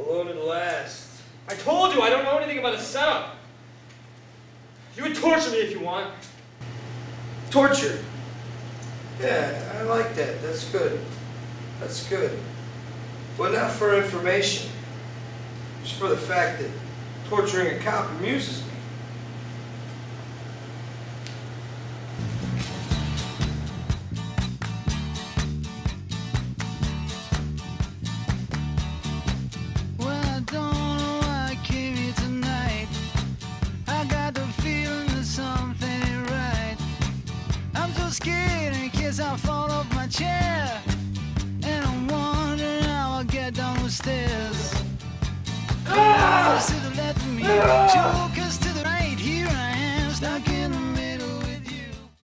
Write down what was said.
won't it last? I told you I don't know anything about a setup. You can torture me if you want. Torture? Yeah, I like that. That's good. That's good. But not for information. Just for the fact that torturing a cop amuses me. Scared in case I fall off my chair, and I'm wondering how I'll get down the stairs. Let me choke